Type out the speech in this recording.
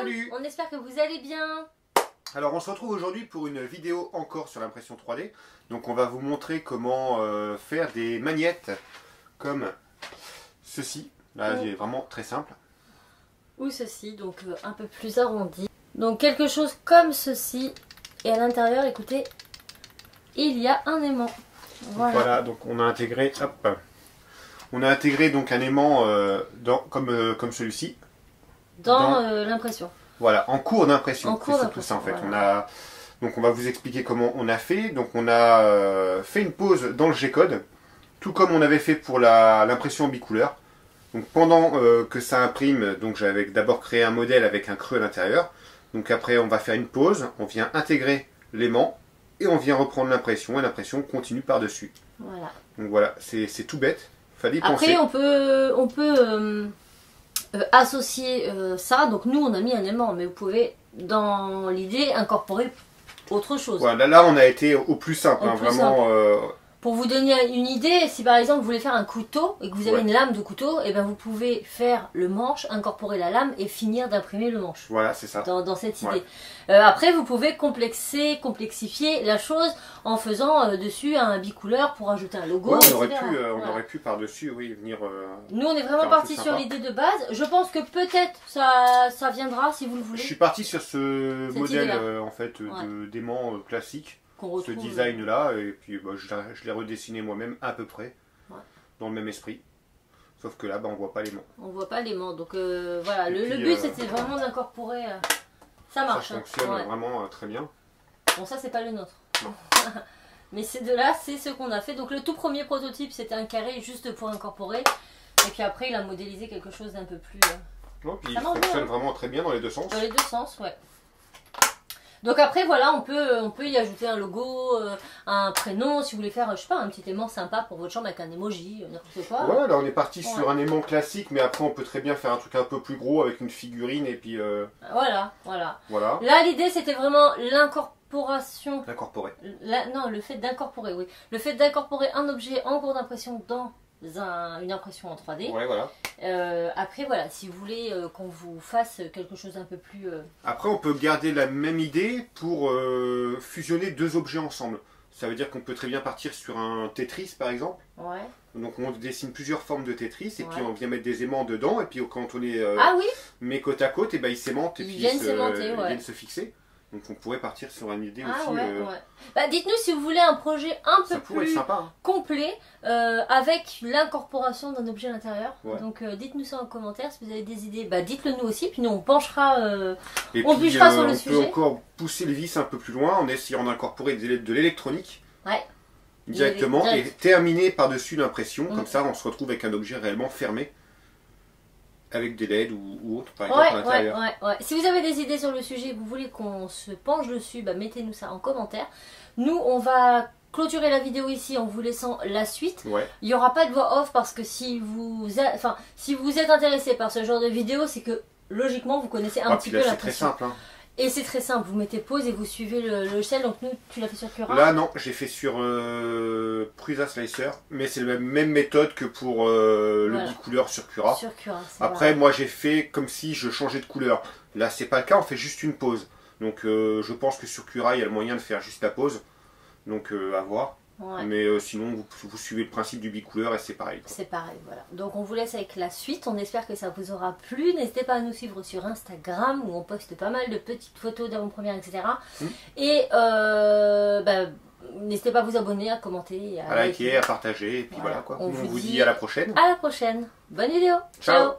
Salut. On espère que vous allez bien. Alors on se retrouve aujourd'hui pour une vidéo encore sur l'impression 3D. Donc on va vous montrer comment faire des magnettes comme ceci. Là c'est vraiment très simple. Ou ceci, donc un peu plus arrondi. Donc quelque chose comme ceci. Et à l'intérieur, écoutez, il y a un aimant. Voilà, donc on a intégré, hop, on a intégré donc un aimant comme celui-ci. Dans l'impression. Voilà, en cours d'impression. C'est tout ça en fait. Voilà. Donc on va vous expliquer comment on a fait. Donc on a fait une pause dans le G-code, tout comme on avait fait pour l'impression bicouleur. Donc pendant que ça imprime, donc j'avais d'abord créé un modèle avec un creux à l'intérieur. Donc après on va faire une pause, on vient intégrer l'aimant et on vient reprendre l'impression et l'impression continue par-dessus. Voilà. Donc voilà, c'est tout bête. Fallait y penser. Après on peut associer ça. Donc nous on a mis un aimant, mais vous pouvez dans l'idée incorporer autre chose. Voilà, là on a été au plus simple, vraiment. Pour vous donner une idée, si par exemple vous voulez faire un couteau et que vous avez une lame de couteau, et ben vous pouvez faire le manche, incorporer la lame et finir d'imprimer le manche. Voilà, c'est ça. Dans cette idée. Après, vous pouvez complexifier la chose en faisant dessus un bicouleur pour ajouter un logo. Ouais, on aurait pu par-dessus, oui, venir. Nous, on est vraiment parti sur l'idée de base. Je pense que peut-être ça viendra si vous le voulez. Je suis parti sur ce modèle en fait d'aimant classique. Ce design là, et puis bah, je l'ai redessiné moi-même à peu près dans le même esprit, sauf que là bah, on voit pas l'aimant. On voit pas l'aimant, donc voilà, le but c'était vraiment d'incorporer. Ça marche. Ça fonctionne vraiment très bien. Bon, ça c'est pas le nôtre. Mais ces deux-là, c'est ce qu'on a fait. Donc le tout premier prototype c'était un carré juste pour incorporer, et puis après il a modélisé quelque chose d'un peu plus. Puis il fonctionne vraiment très bien dans les deux sens. Dans les deux sens, ouais. Donc après voilà, on peut y ajouter un logo, un prénom, si vous voulez faire, je sais pas, un petit aimant sympa pour votre chambre avec un emoji, n'importe quoi. Ouais, là on est parti sur un aimant classique, mais après on peut très bien faire un truc un peu plus gros avec une figurine et puis... Voilà. Là l'idée c'était vraiment l'incorporation... D'incorporer. Non, le fait d'incorporer, oui. Le fait d'incorporer un objet en cours d'impression dans une impression en 3D. Ouais, voilà. Après voilà, si vous voulez qu'on vous fasse quelque chose un peu plus... Après on peut garder la même idée pour fusionner deux objets ensemble. Ça veut dire qu'on peut très bien partir sur un Tetris par exemple. Ouais. Donc on dessine plusieurs formes de Tetris et puis on vient mettre des aimants dedans et puis quand on les met côte à côte, et ben ils s'aimentent et puis ils viennent se fixer. Donc on pourrait partir sur une idée aussi. Bah, dites-nous si vous voulez un projet un peu plus complet avec l'incorporation d'un objet à l'intérieur. Donc dites-nous ça en commentaire si vous avez des idées. Bah, dites-le nous aussi, puis nous on penchera, on bûchera sur le sujet. On peut encore pousser le vis un peu plus loin en essayant d'incorporer de l'électronique directement et terminer par-dessus l'impression. Comme ça on se retrouve avec un objet réellement fermé. Avec des LED ou autre par exemple à l'intérieur. Si vous avez des idées sur le sujet, vous voulez qu'on se penche dessus, bah mettez-nous ça en commentaire. Nous on va clôturer la vidéo ici en vous laissant la suite. Il n'y aura pas de voix off parce que si vous êtes intéressé par ce genre de vidéo, c'est que logiquement vous connaissez un petit peu l'impression. C'est très simple. Et c'est très simple, vous mettez pause et vous suivez le logiciel. Donc nous, tu l'as fait sur Cura? Là non, j'ai fait sur Prusa Slicer, mais c'est la même méthode que pour le bicouleur sur Cura. Après moi j'ai fait comme si je changeais de couleur. Là c'est pas le cas, on fait juste une pause. Donc je pense que sur Cura il y a le moyen de faire juste la pause. Donc à voir. Mais sinon vous suivez le principe du bicouleur et c'est pareil. C'est pareil, voilà. Donc on vous laisse avec la suite, on espère que ça vous aura plu. N'hésitez pas à nous suivre sur Instagram où on poste pas mal de petites photos d'avant-première, etc. Et n'hésitez pas à vous abonner, à commenter, à liker, à partager. Et puis voilà quoi. On vous dit à la prochaine. À la prochaine. Bonne vidéo. Ciao.